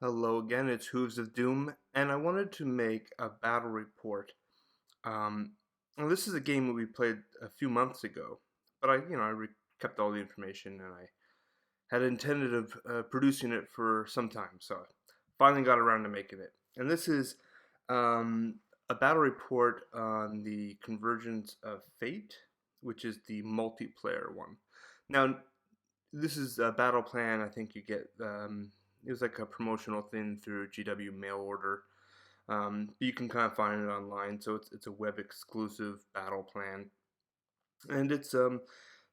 Hello again, it's Hooves of Doom, and I wanted to make a battle report. Um, and this is a game that we played a few months ago, but I kept all the information, and I had intended of producing it for some time, so I finally got around to making it. And this is a battle report on the Convergence of Fate, which is the multiplayer one. Now, this is a battle plan. I think you get it was like a promotional thing through GW mail order. You can kind of find it online, so it's a web exclusive battle plan, and it's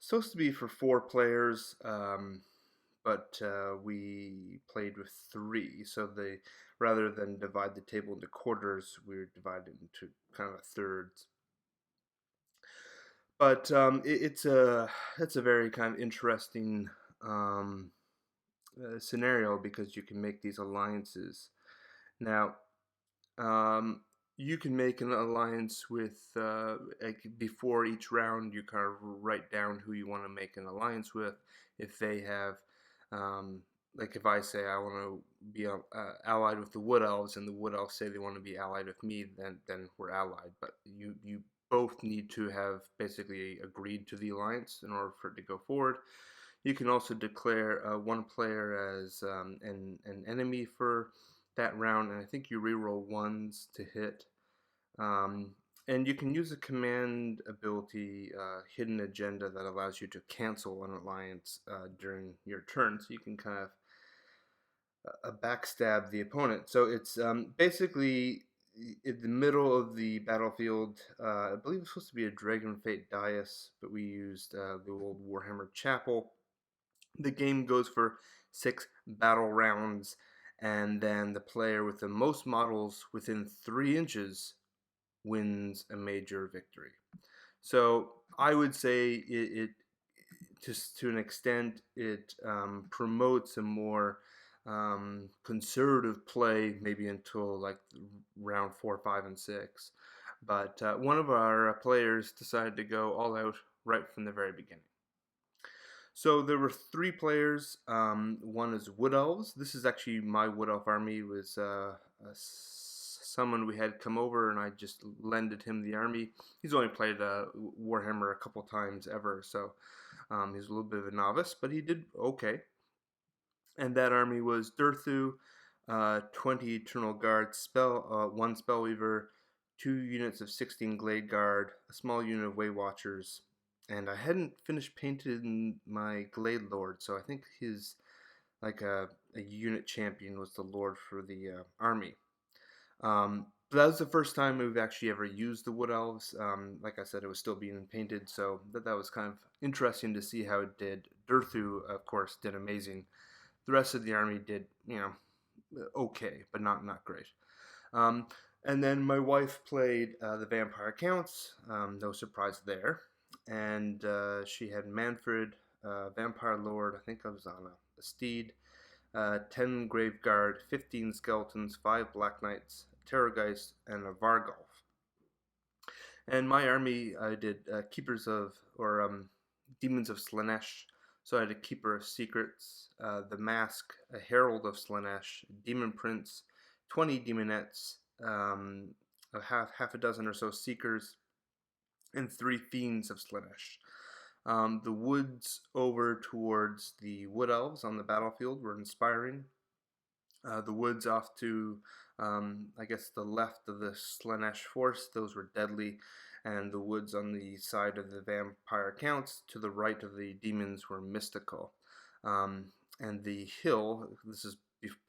supposed to be for 4 players, but we played with 3. So they rather than divide the table into quarters, we're divided into kind of thirds. But it's a very kind of interesting scenario because you can make these alliances. Now, you can make an alliance with like before each round. You kind of write down who you want to make an alliance with. If they have, like if I say I want to be allied with the Wood Elves, and the Wood Elves say they want to be allied with me, then we're allied. But you both need to have basically agreed to the alliance in order for it to go forward. You can also declare one player as an enemy for that round, and I think you reroll ones to hit. Um, and you can use a command ability, Hidden Agenda, that allows you to cancel an alliance during your turn. So you can kind of backstab the opponent. So it's basically in the middle of the battlefield. I believe it's supposed to be a Dragon Fate dais, but we used the old Warhammer Chapel. The game goes for 6 battle rounds, and then the player with the most models within 3 inches wins a major victory. So I would say it just to an extent, it promotes a more conservative play, maybe until like round 4, 5, and 6. But one of our players decided to go all out right from the very beginning. So there were 3 players. One is Wood Elves. This is actually my Wood Elf army. It was someone we had come over, and I just lended him the army. He's only played Warhammer a couple times ever, so he's a little bit of a novice, but he did okay. And that army was Durthu, 20 Eternal Guard, 1 Spellweaver, 2 units of 16 Glade Guard, a small unit of Way Watchers, and I hadn't finished painting my Glade Lord, so I think his like a unit champion was the Lord for the army. But that was the first time we've actually ever used the Wood Elves. Like I said, it was still being painted, so that was kind of interesting to see how it did. Durthu, of course, did amazing. The rest of the army did, okay, but not great. And then my wife played the Vampire Counts. No surprise there. And she had Manfred, Vampire Lord. I think I was on a steed. 10 Grave Guard, 15 Skeletons, 5 Black Knights, a Terrorgeist, and a Vargolf. And my army, I did Keepers of, or Demons of Slaanesh. So I had a Keeper of Secrets, the Mask, a Herald of Slaanesh, Demon Prince, 20 Demonettes, half a dozen or so Seekers, and 3 Fiends of Slaanesh. The woods over towards the Wood Elves on the battlefield were inspiring. The woods off to, I guess, the left of the Slaanesh force, those were deadly. And the woods on the side of the Vampire Counts to the right of the demons were mystical. And the hill, this is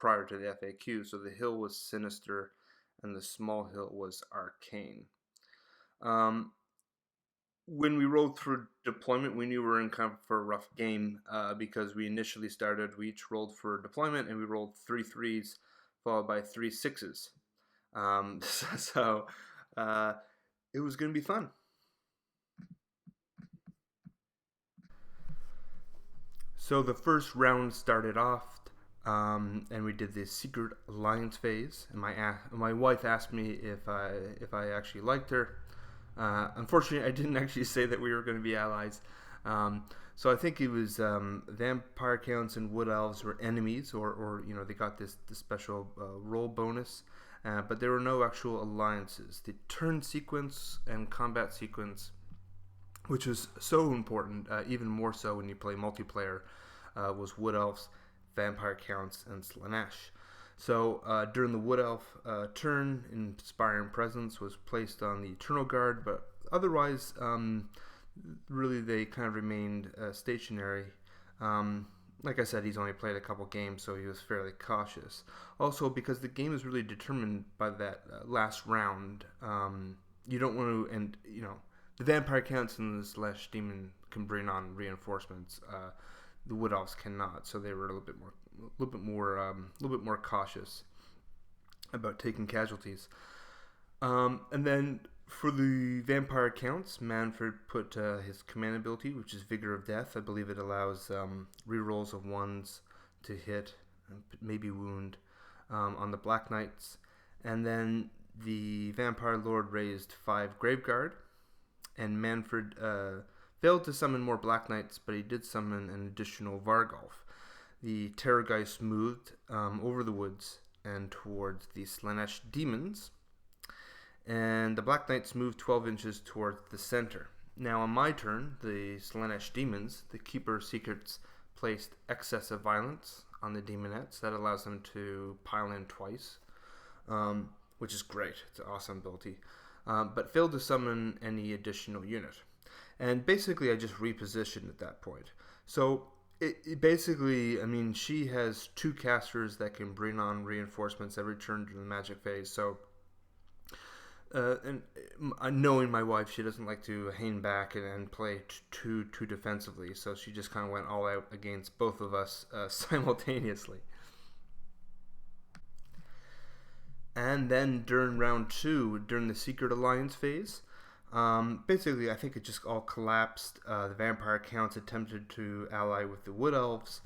prior to the FAQ, so the hill was sinister and the small hill was arcane. When we rolled for deployment, we knew we were in kind of for a rough game because we initially started, we each rolled for deployment, and we rolled 3 3s followed by 3 6s. So it was going to be fun. So the first round started off, and we did the secret alliance phase. And my wife asked me if I actually liked her. Unfortunately, I didn't actually say that we were going to be allies. So I think it was vampire counts and wood elves were enemies, or they got this special roll bonus, but there were no actual alliances. The turn sequence and combat sequence, which was so important, even more so when you play multiplayer, was wood elves, vampire counts, and Slaanesh. So during the Wood Elf turn, Inspiring Presence was placed on the Eternal Guard, but otherwise, really they kind of remained stationary. Like I said, he's only played a couple games, so he was fairly cautious. Also, because the game is really determined by that last round, you don't want to, and the Vampire Counts and the Slaanesh Demon can bring on reinforcements. The Wood Elves cannot, so they were a little bit more cautious about taking casualties. And then for the Vampire Counts, Manfred put his command ability, which is Vigor of Death. I believe it allows rerolls of 1s to hit, maybe wound, on the Black Knights. And then the Vampire Lord raised 5 Graveguard, and Manfred failed to summon more Black Knights, but he did summon an additional Vargolf. The Terrorgeist moved over the woods and towards the Slaanesh Daemons, and the Black Knights moved 12 inches towards the center. Now on my turn, the Slaanesh Daemons, the Keeper Secrets, placed Excess of Violence on the Demonettes. That allows them to pile in twice, which is great. It's an awesome ability. But failed to summon any additional unit. And basically I just repositioned at that point. So it basically, I mean, she has 2 casters that can bring on reinforcements every turn during the magic phase. So, and knowing my wife, she doesn't like to hang back and play too defensively. So she just kind of went all out against both of us simultaneously. And then during round 2, during the Secret Alliance phase, basically I think it just all collapsed. The Vampire Counts attempted to ally with the Wood Elves,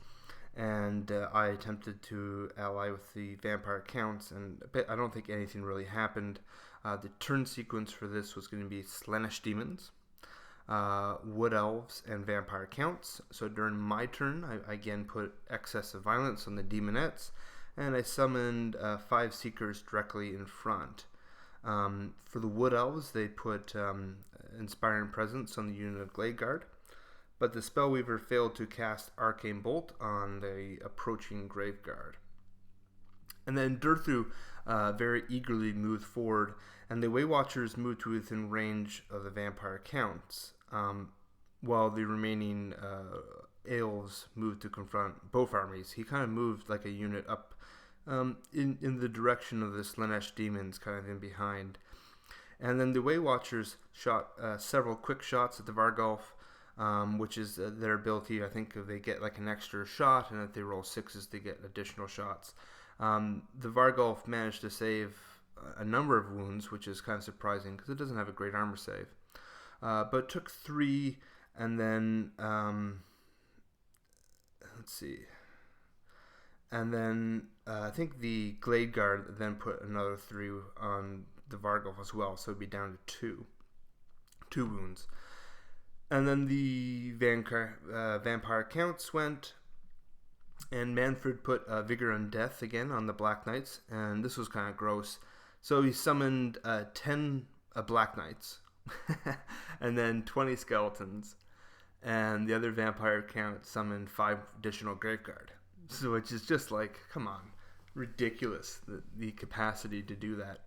and I attempted to ally with the Vampire Counts, and I don't think anything really happened. The turn sequence for this was going to be Slaanesh Daemons, Wood Elves, and Vampire Counts. So during my turn, I again put Excess of Violence on the Demonettes, and I summoned 5 Seekers directly in front. For the Wood Elves, they put Inspiring Presence on the unit of Glade Guard, but the Spellweaver failed to cast Arcane Bolt on the approaching Graveguard. And then Durthu very eagerly moved forward, and the Waywatchers moved to within range of the Vampire Counts, while the remaining Aelves moved to confront both armies. He kind of moved like a unit up in the direction of the Slaanesh Daemons, kind of in behind. And then the Waywatchers shot several quick shots at the Vargolf, which is their ability. I think if they get like an extra shot, and if they roll 6s, they get additional shots. The Vargolf managed to save a number of wounds, which is kind of surprising because it doesn't have a great armor save. But took 3, and then let's see. And then I think the Glade Guard then put another 3 on the Vargolf as well, so it'd be down to 2 wounds. And then the Vampire Counts went, and Manfred put Vigor and Death again on the Black Knights, and this was kind of gross. So he summoned 10 Black Knights, and then 20 Skeletons, and the other Vampire Count summoned 5 additional Graveguard. So which is just like, come on, ridiculous, the capacity to do that.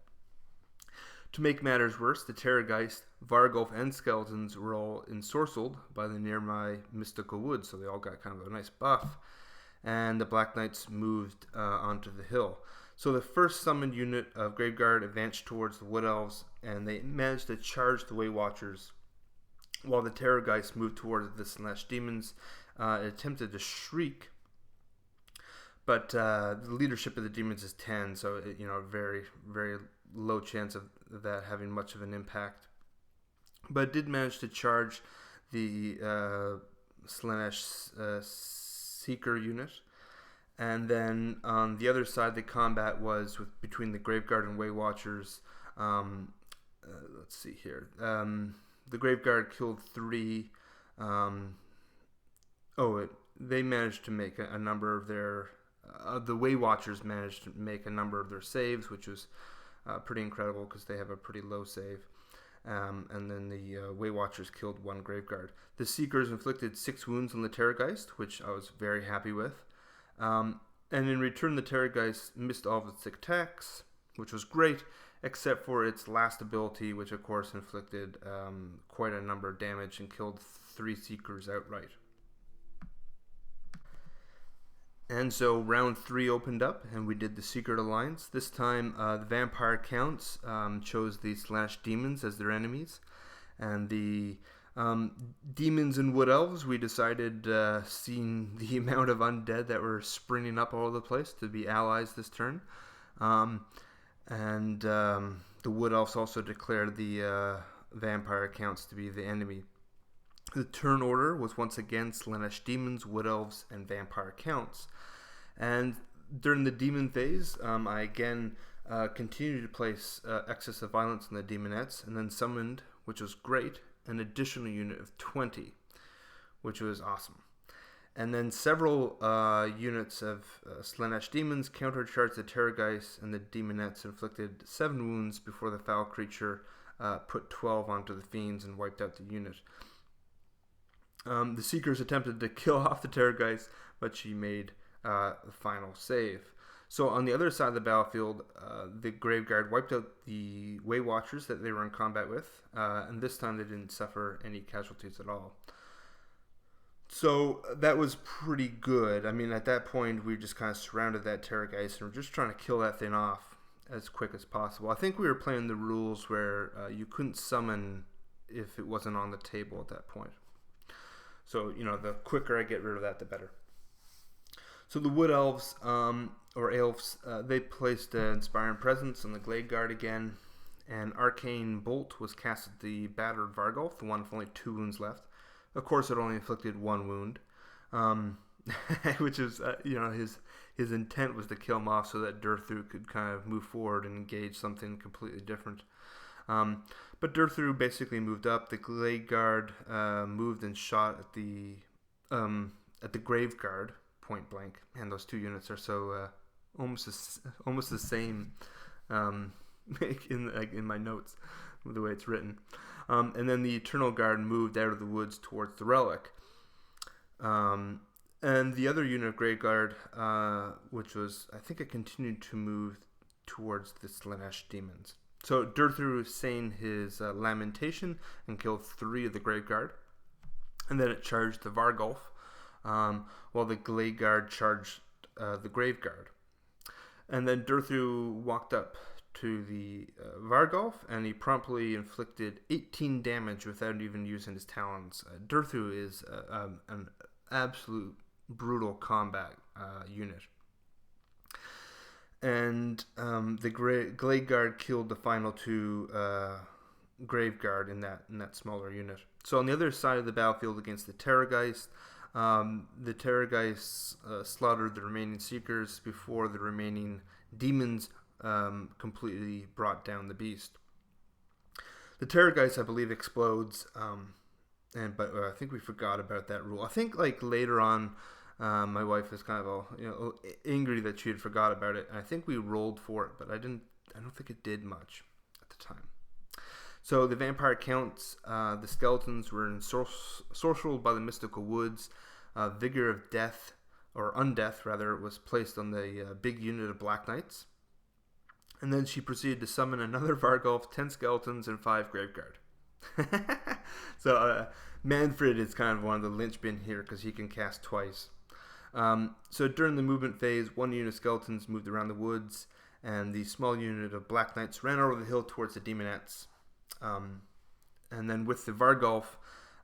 To make matters worse, the Terrorgeist, Vargolf, and Skeletons were all ensorcelled by the nearby mystical wood, so they all got kind of a nice buff. And the Black Knights moved onto the hill. So the first summoned unit of Graveguard advanced towards the Wood Elves, and they managed to charge the Waywatchers, while the Terrorgeist moved towards the Slaanesh Daemons. It attempted to shriek, but the leadership of the Demons is 10, so very, very low chance of that having much of an impact. But it did manage to charge the Slaanesh Seeker unit. And then on the other side, the combat was between the Graveguard and Waywatchers. Let's see here. The Graveguard killed 3. They managed to make a number of their the Way Watchers managed to make a number of their saves, which was pretty incredible because they have a pretty low save. And then the Way Watchers killed one Graveguard. The Seekers inflicted 6 wounds on the Terrorgeist, which I was very happy with. And in return, the Terrorgeist missed all of its attacks, which was great, except for its last ability, which of course inflicted quite a number of damage and killed 3 Seekers outright. And so round 3 opened up, and we did the Secret Alliance. This time, the Vampire Counts chose the Slaanesh Daemons as their enemies. And the Demons and Wood Elves, we decided, seeing the amount of undead that were springing up all over the place, to be allies this turn. The Wood Elves also declared the Vampire Counts to be the enemy. The turn order was once again Slaanesh Daemons, Wood Elves, and Vampire Counts. And during the Demon phase, I again continued to place Excess of Violence on the Demonettes, and then summoned, which was great, an additional unit of 20, which was awesome. And then several units of Slaanesh Daemons countercharged the Terrorgeist, and the Demonettes inflicted 7 wounds before the foul creature put 12 onto the Fiends and wiped out the unit. The Seekers attempted to kill off the Terrorgeist, but she made the final save. So on the other side of the battlefield, the Graveguard wiped out the Way Watchers that they were in combat with, and this time they didn't suffer any casualties at all. So that was pretty good. I mean, at that point, we just kind of surrounded that Terrorgeist, and we're just trying to kill that thing off as quick as possible. I think we were playing the rules where you couldn't summon if it wasn't on the table at that point. So, the quicker I get rid of that, the better. So the Wood Elves, or Elves, they placed Inspiring Presence on the Glade Guard again, and Arcane Bolt was cast at the battered Vargulf, the one with only 2 wounds left. Of course, it only inflicted 1 wound, which is, his intent was to kill him off so that Durthu could kind of move forward and engage something completely different. But Durthu basically moved up. The Glade Guard moved and shot at the Grave Guard point blank, and those 2 units are so almost the same in my notes, the way it's written. And then the Eternal Guard moved out of the woods towards the relic. And the other unit of Grave Guard, which was, I think it continued to move towards the Slaanesh Daemons. So Durthu sang his lamentation and killed 3 of the Grave Guard. And then it charged the Vargulf, while the Glade Guard charged the Grave Guard. And then Durthu walked up to the Vargulf, and he promptly inflicted 18 damage without even using his talons. Durthu is an absolute brutal combat unit. And the Glade Guard killed the final 2 Grave Guard in that smaller unit. So on the other side of the battlefield against the Terrorgeist, the Terrorgeist slaughtered the remaining Seekers before the remaining Demons completely brought down the beast. The Terrorgeist, I believe, explodes, but I think we forgot about that rule. I think later on, my wife is kind of angry that she had forgot about it, and I think we rolled for it, but I don't think it did much at the time. So the Vampire Counts, the skeletons were ensorcelled by the mystical woods. Vigor of Death, or Undeath rather, was placed on the big unit of Black Knights. And then she proceeded to summon another Vargulf, 10 skeletons, and 5 Graveguard. So Manfred is kind of one of the linchpin here because he can cast twice. So during the movement phase, 1 unit of skeletons moved around the woods, and the small unit of Black Knights ran over the hill towards the Demonettes. And then with the Vargulf,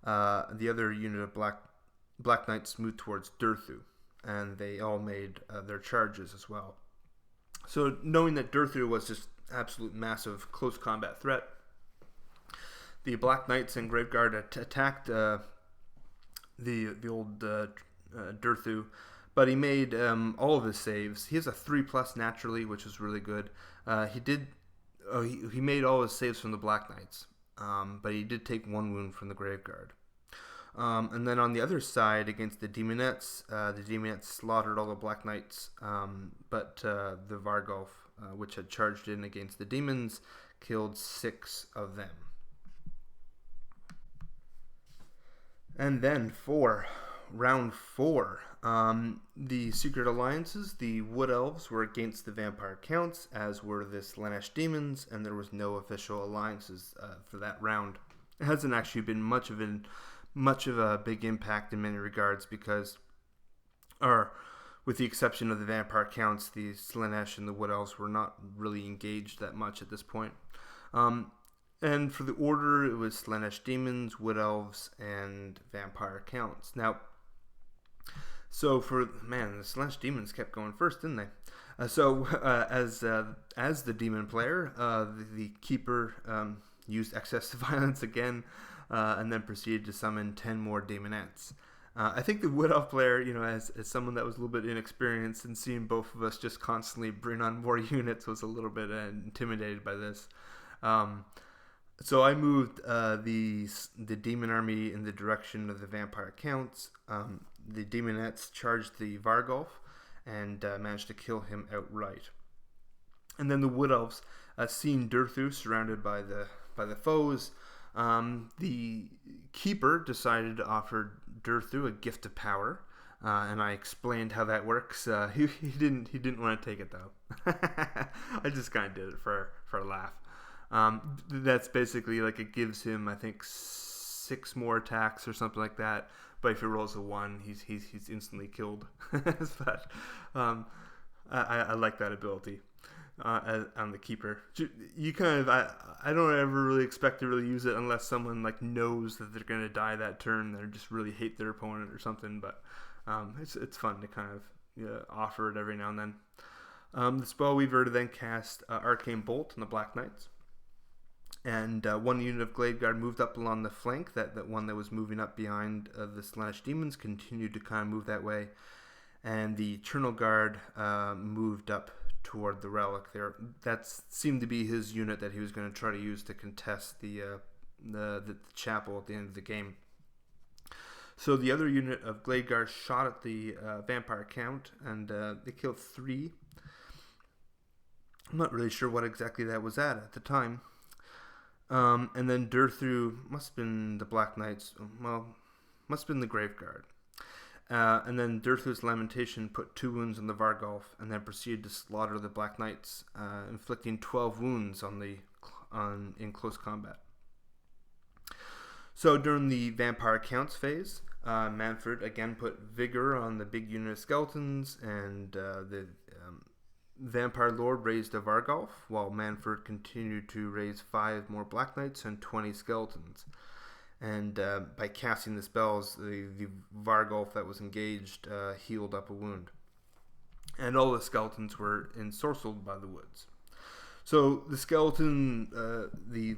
the other unit of Black Knights moved towards Durthu, and they all made their charges as well. So knowing that Durthu was this absolute massive close combat threat, the Black Knights and Graveguard attacked the old Durthu, but he made all of his saves. He has a 3+ naturally, which is really good. He made all his saves from the Black Knights, but he did take 1 wound from the Graveguard. And then on the other side, against the Demonettes slaughtered all the Black Knights, but the Vargolf, which had charged in against the demons, killed 6 of them. And then for round 4, the Secret Alliances, the Wood Elves, were against the Vampire Counts, as were the Slaanesh Daemons, and there was no official alliances for that round. It hasn't actually been much of a big impact in many regards because, or with the exception of the Vampire Counts, the Slaanesh and the Wood Elves were not really engaged that much at this point. And for the order, it was Slaanesh Daemons, Wood Elves, and Vampire Counts. Now, so the Slaanesh Daemons kept going first, didn't they? As the demon player, the keeper used excess violence again, and then proceeded to summon 10 more Daemonettes. I think the Wood Elf player, as someone that was a little bit inexperienced and seeing both of us just constantly bring on more units, was a little bit intimidated by this. So I moved the demon army in the direction of the Vampire Counts. The Daemonettes charged the Vargolf and managed to kill him outright. And then the Wood Elves, seeing Durthu surrounded by the foes, the keeper decided to offer Durthu a gift of power, and I explained how that works. He didn't want to take it though. I just kind of did it for a laugh. That's basically like it gives him, I think, 6 more attacks or something like that. But if he rolls a 1, he's instantly killed. But I like that ability on the keeper. You kind of I don't ever really expect to really use it unless someone like knows that they're gonna die that turn. They just really hate their opponent or something. But it's fun to kind of offer it every now and then. The Spellweaver then cast Arcane Bolt on the Black Knights. And one unit of Glade Guard moved up along the flank. That one that was moving up behind the Slaanesh Demons continued to kind of move that way. And the Eternal Guard moved up toward the relic there. That seemed to be his unit that he was going to try to use to contest the chapel at the end of the game. So the other unit of Glade Guard shot at the Vampire Count, and they killed 3. I'm not really sure what exactly that was at the time. And then Durthu must have been the Black Knights. Well, must have been the Grave Guard. And then Durthu's Lamentation put 2 wounds on the Vargolf, and then proceeded to slaughter the Black Knights, inflicting 12 wounds in close combat. So during the Vampire Counts phase, Manfred again put Vigor on the big unit of skeletons, and the Vampire Lord raised a Vargolf, while Manfred continued to raise 5 more Black Knights and 20 skeletons. And by casting the spells, the Vargolf that was engaged healed up a wound. And all the skeletons were ensorcelled by the woods. So the skeleton, the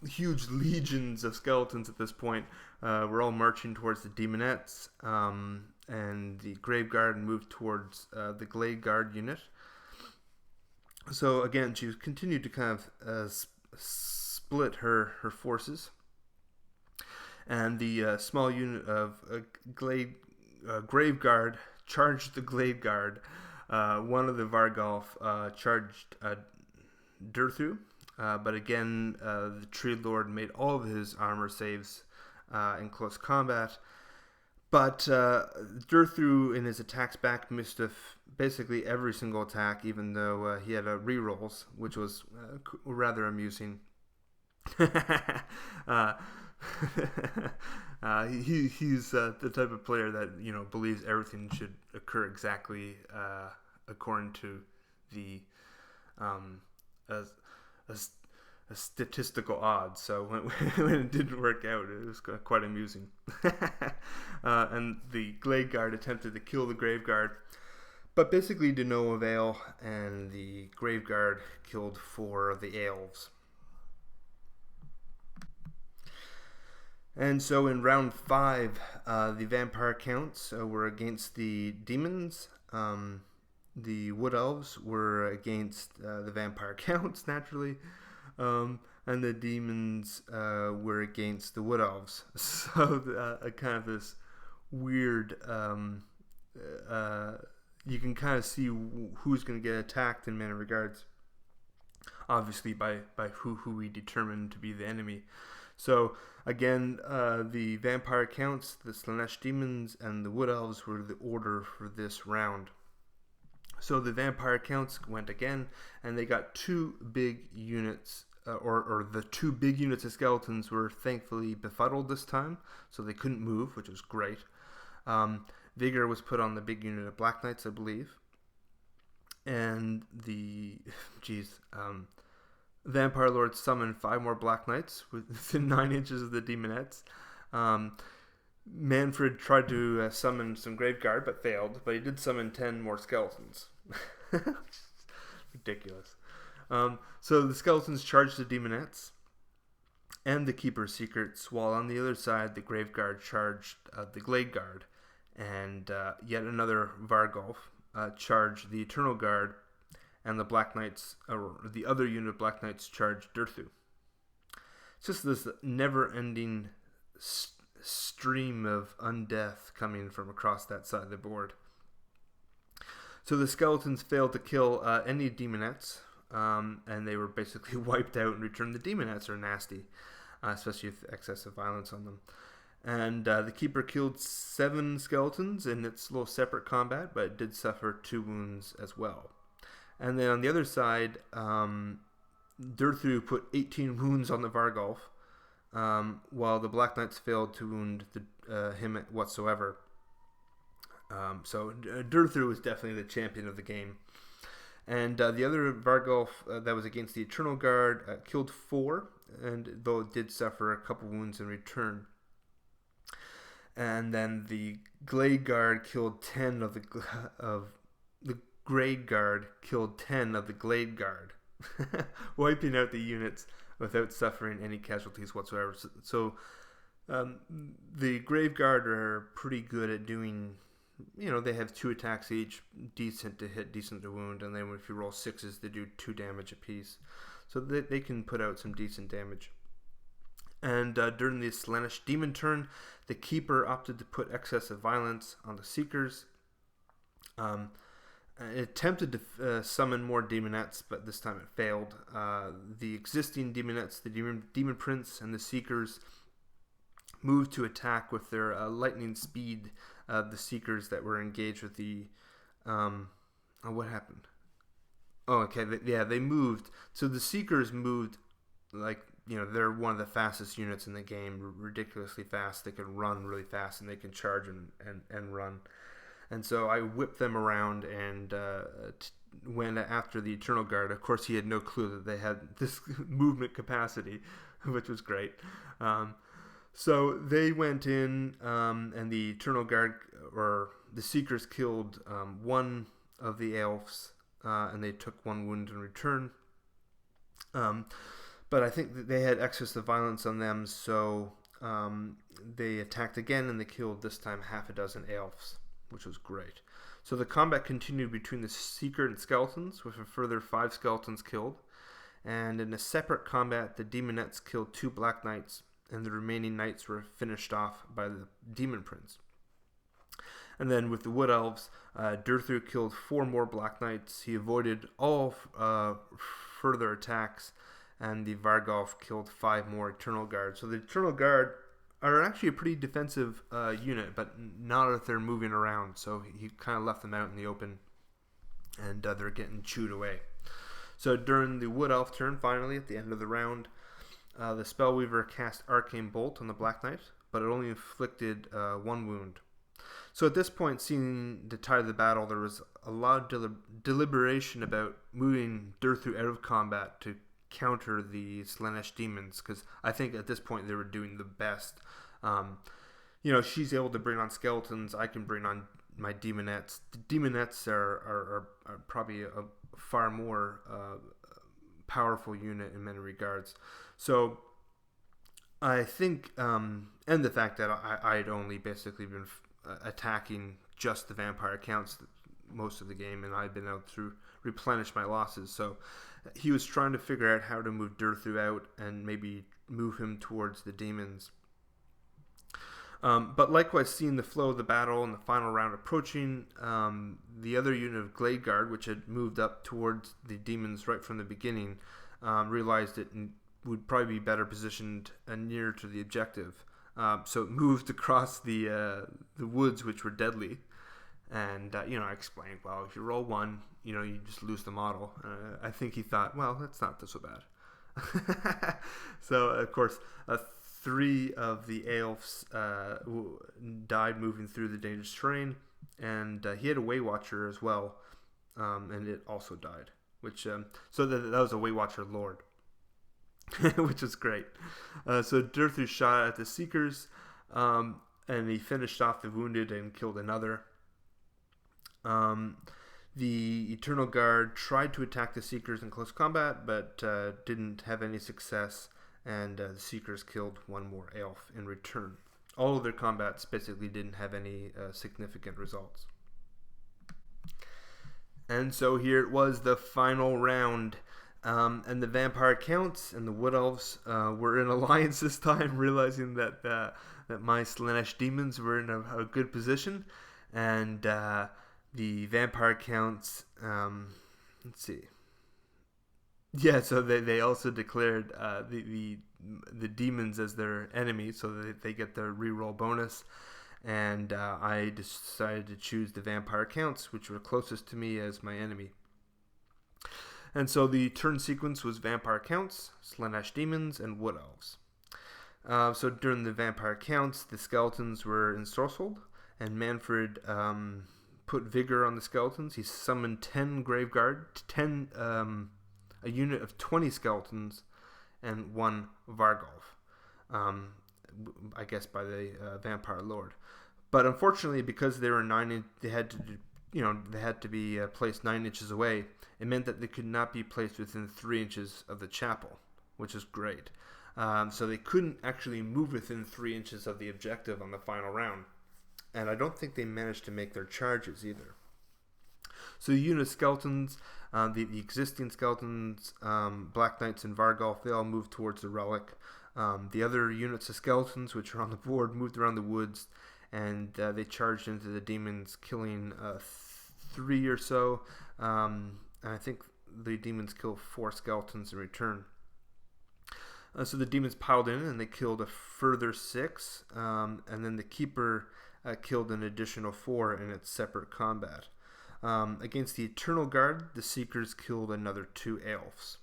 huge legions of skeletons at this point, were all marching towards the Demonettes, and the Grave Guard moved towards the Glade Guard unit. So again, she continued to kind of split her forces, and the small unit of Grave Guard charged the Glade Guard. One of the Vargolf charged Durthu, but again, the Tree Lord made all of his armor saves in close combat. But Durthu, in his attacks back, missed basically every single attack, even though he had rerolls, which was rather amusing. He's the type of player that believes everything should occur exactly according to the a statistical odds. So when it didn't work out, it was quite amusing. And the Glade Guard attempted to kill the Grave Guard, but basically to no avail, and the Grave Guard killed 4 of the Aelves. And so in round 5, the Vampire Counts were against the Demons. The Wood Elves were against the Vampire Counts, naturally. And the demons were against the Wood Elves. So kind of this weird. You can kind of see who's going to get attacked in many regards. Obviously, by who we determine to be the enemy. So again, the vampire counts, the Slaanesh Daemons, and the Wood Elves were the order for this round. So the vampire counts went again, and they got two big units, or the two big units of skeletons were thankfully befuddled this time, so they couldn't move, which was great. Vigor was put on the big unit of Black Knights, I believe. And Vampire Lord summoned 5 more Black Knights within 9 inches of the Demonettes. Manfred tried to summon some Graveguard, but failed. But he did summon 10 more skeletons. Ridiculous. So the skeletons charged the Demonettes and the Keeper's Secrets, while on the other side, the Graveguard charged the Glade Guard. And yet another Vargolf charged the Eternal Guard, and the Black Knights, or the other unit of Black Knights, charged Durthu. It's just this never-ending stream of undeath coming from across that side of the board. So the skeletons failed to kill any Demonettes, and they were basically wiped out and returned. The Demonettes are nasty, especially with excessive violence on them. And the Keeper killed 7 skeletons in its little separate combat, but it did suffer 2 wounds as well. And then on the other side, Durthu put 18 wounds on the Vargolf, while the Black Knights failed to wound him whatsoever. So Durthu was definitely the champion of the game. And the other Vargolf that was against the Eternal Guard killed 4, and though it did suffer a couple wounds in return. And then the Glade Guard killed 10 of the Glade Guard killed 10 of the Glade Guard, wiping out the units without suffering any casualties whatsoever. So the Grave Guard are pretty good at doing, they have 2 attacks each, decent to hit, decent to wound, and then if you roll 6s, they do 2 damage apiece. So they can put out some decent damage. And during the Slaanesh Demon turn, the Keeper opted to put excessive violence on the Seekers. It attempted to summon more Demonettes, but this time it failed. The existing Demonettes, the Demon Prince, and the Seekers moved to attack with their lightning speed. The Seekers that were engaged with the... what happened? Oh, okay. They moved. So the Seekers moved like... they're one of the fastest units in the game, ridiculously fast. They can run really fast, and they can charge and run. And so I whipped them around and went after the Eternal Guard. Of course, he had no clue that they had this movement capacity, which was great. So they went in, and the Eternal Guard, or the Seekers, killed 1 of the Aelves, and they took 1 wound in return. But I think that they had excessive violence on them, so they attacked again, and they killed this time 6 Aelves, which was great. So the combat continued between the Seeker and Skeletons, with a further 5 Skeletons killed. And in a separate combat, the Demonettes killed 2 Black Knights, and the remaining Knights were finished off by the Demon Prince. And then with the Wood Elves, Durthu killed 4 more Black Knights. He avoided all further attacks, and the Vargolf killed 5 more Eternal Guard. So the Eternal Guard are actually a pretty defensive unit, but not if they're moving around. So he kind of left them out in the open, and they're getting chewed away. So during the Wood Elf turn, finally, at the end of the round, the Spellweaver cast Arcane Bolt on the Black Knight, but it only inflicted 1 wound. So at this point, seeing the tide of the battle, there was a lot of deliberation about moving Durthu out of combat to counter the Slaanesh Daemons, because I think at this point they were doing the best. She's able to bring on skeletons. I can bring on my Demonettes. The Demonettes are probably a far more powerful unit in many regards. So I think, and the fact that I'd only basically been attacking just the vampire counts, most of the game, and I'd been out to replenish my losses. So he was trying to figure out how to move Durthu out and maybe move him towards the demons. But likewise, seeing the flow of the battle and the final round approaching, the other unit of Glade Guard, which had moved up towards the demons right from the beginning, realized it would probably be better positioned nearer to the objective. So it moved across the woods, which were deadly. And, I explained, well, if you roll 1, you just lose the model. I think he thought, well, that's not so bad. So, of course, 3 of the Aelves died moving through the dangerous terrain, and he had a Way Watcher as well, and it also died. So that was a Way Watcher Lord, which is great. So Durthu shot at the Seekers, and he finished off the wounded and killed another. The Eternal Guard tried to attack the Seekers in close combat, but didn't have any success. And the Seekers killed 1 more Aelf in return. All of their combats basically didn't have any significant results. And so here it was, the final round. And the Vampire Counts and the Wood Elves were in alliance this time, realizing that my Slaanesh Daemons were in a good position. And the Vampire Counts, let's see. Yeah, so they also declared the demons as their enemy, so that they get their reroll bonus. And I decided to choose the Vampire Counts, which were closest to me, as my enemy. And so the turn sequence was Vampire Counts, Slaanesh Daemons, and Wood Elves. So during the Vampire Counts, the skeletons were ensorcelled, and Manfred put vigor on the skeletons. He summoned 10 Graveguard, a unit of 20 skeletons, and 1 Vargolf, I guess by the Vampire Lord. But unfortunately, because they were they had to be placed 9 inches away. It meant that they could not be placed within 3 inches of the chapel, which is great. So they couldn't actually move within 3 inches of the objective on the final round, and I don't think they managed to make their charges either. So the unit of skeletons, the existing skeletons, Black Knights and Vargolf, they all moved towards the relic. The other units of skeletons, which are on the board, moved around the woods, and they charged into the demons, killing 3 or so. And I think the demons killed 4 skeletons in return. So the demons piled in, and they killed a further 6. And then the Keeper killed an additional 4 in its separate combat. Against the Eternal Guard, the Seekers killed another 2 Aelves.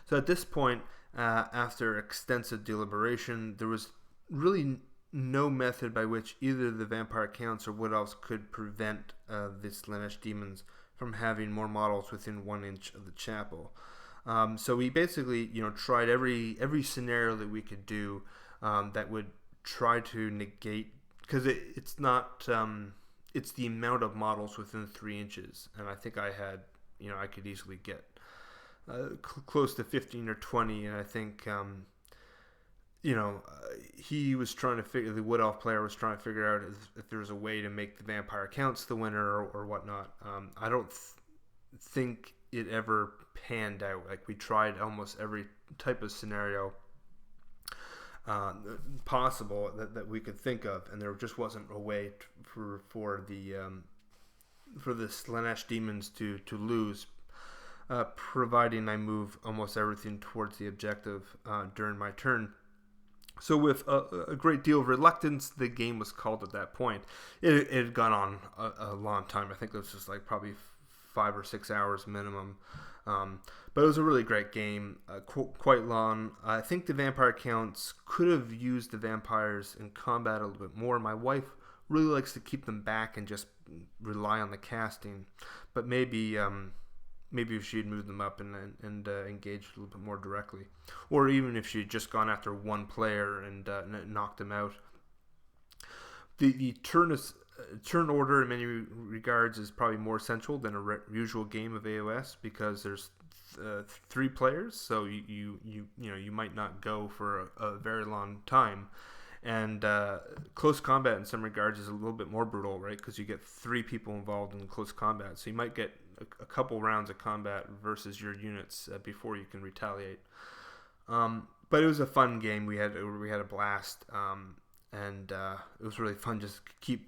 So at this point, after extensive deliberation, there was really no method by which either the Vampire Counts or Wood Elves could prevent the Slaanesh Daemons from having more models within 1 inch of the chapel. So we basically, tried every scenario that we could do that would try to negate, because it's not. It's the amount of models within 3 inches, and I think I had, I could easily get close to 15 or 20, and I think, he was trying to figure, the Wood Elf player was trying to figure out if there was a way to make the Vampire Counts the winner or whatnot. I don't think it ever panned out. Like, we tried almost every type of scenario possible that we could think of, and there just wasn't a way for the Slaanesh Daemons to lose, providing I move almost everything towards the objective during my turn. So with a great deal of reluctance, the game was called at that point. It had gone on a long time. I think it was just like probably 5 or 6 hours minimum. But it was a really great game, quite long. I think the Vampire Counts could have used the vampires in combat a little bit more. My wife really likes to keep them back and just rely on the casting. But maybe if she'd moved them up and engaged a little bit more directly. Or even if she'd just gone after one player and knocked them out. The turn order in many regards is probably more essential than a usual game of AOS, because there's 3 players, so you might not go for a very long time, And close combat in some regards is a little bit more brutal, right? Because you get 3 people involved in close combat, so you might get a couple rounds of combat versus your units before you can retaliate. But it was a fun game. We had a blast, and it was really fun. Just keep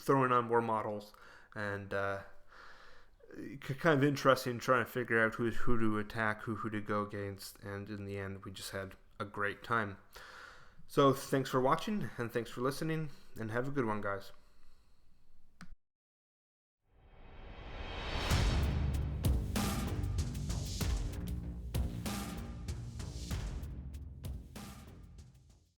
throwing on more models, and kind of interesting trying to figure out who to attack, who to go against, and in the end, we just had a great time. So thanks for watching, and thanks for listening, and have a good one, guys.